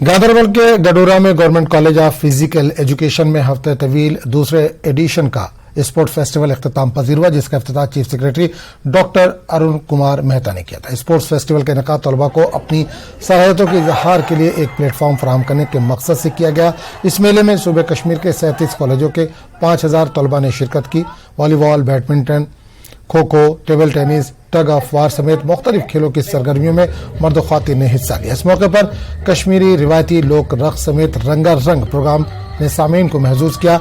गांदरबल के गडोरा में government college of physical education में हफ्ते तवील दूसरे एडिशन का स्पोर्ट्स फेस्टिवल इख्तिताम पजीर हुआ, जिसका इफ्तिताह chief secretary doctor Arun Kumar Mehta ने किया था। स्पोर्ट्स फेस्टिवल का इनेकाद तलबा को अपनी सलाहियतों के इजहार के लिए एक प्लेटफॉर्म फराहम करने के मकसद से किया गया। इस मेले में सूबे कश्मीर के 37 कॉलेजों के 5000 तलबा ने शिरकत की। Volleyball, badminton, kho kho, table tennis, tug of war समेत मुख्तलिफ खेलों की सरगर्मियों में मर्द ख्वातीन ने हिस्सा लिया। इस मौके पर कश्मीरी रिवायती लोक रक़्स समेत रंगारंग प्रोग्राम ने सामीन को महजूज किया,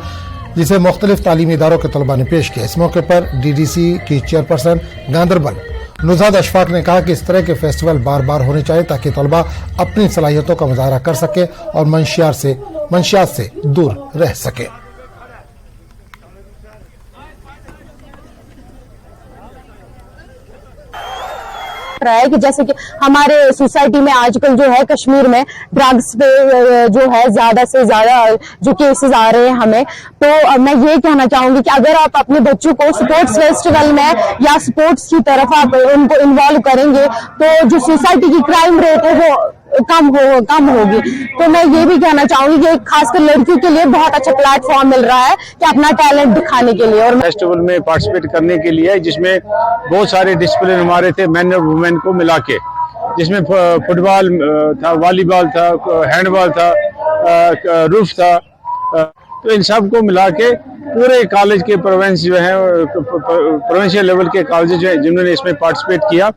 जिसे मुख्तलिफ तालीमी इदारों के तलबा ने पेश किया। इस मौके पर DDC की चेयरपर्सन गांदरबल नुज़हात अशफाक ने कहा कि इस तरह के फेस्टिवल बार बार होने चाहिए ताकि तलबा अपनी सलाहियतों का मुजाहरा कर सके और मंशियात से दूर रह सके। रहा है कि जैसे कि हमारे सोसाइटी में आजकल जो है कश्मीर में ड्रग्स पे जो है ज्यादा से ज्यादा जो केसेस आ रहे हैं हमें, तो मैं ये कहना चाहूंगी कि अगर आप अपने बच्चों को स्पोर्ट्स फेस्टिवल में या स्पोर्ट्स की तरफ आप उनको इन्वॉल्व करेंगे तो जो सोसाइटी की क्राइम रेट है वो कम होगी। तो मैं ये भी कहना चाहूंगी कि खासकर लड़कियों के लिए बहुत अच्छा प्लेटफॉर्म मिल रहा है कि अपना टैलेंट दिखाने के लिए। और फेस्टिवल में पार्टिसिपेट करने के लिए जिसमें बहुत सारे डिसिप्लिन हमारे थे मैन और वुमेन को मिला के, जिसमें फुटबॉल था, वॉलीबॉल था, हैंडबॉल था, रूफ था, तो इन सब को मिला के पूरे कॉलेज के प्रोविंस जो है प्रोविंशियल लेवल के कॉलेज जो है जिन्होंने इसमें पार्टिसिपेट किया।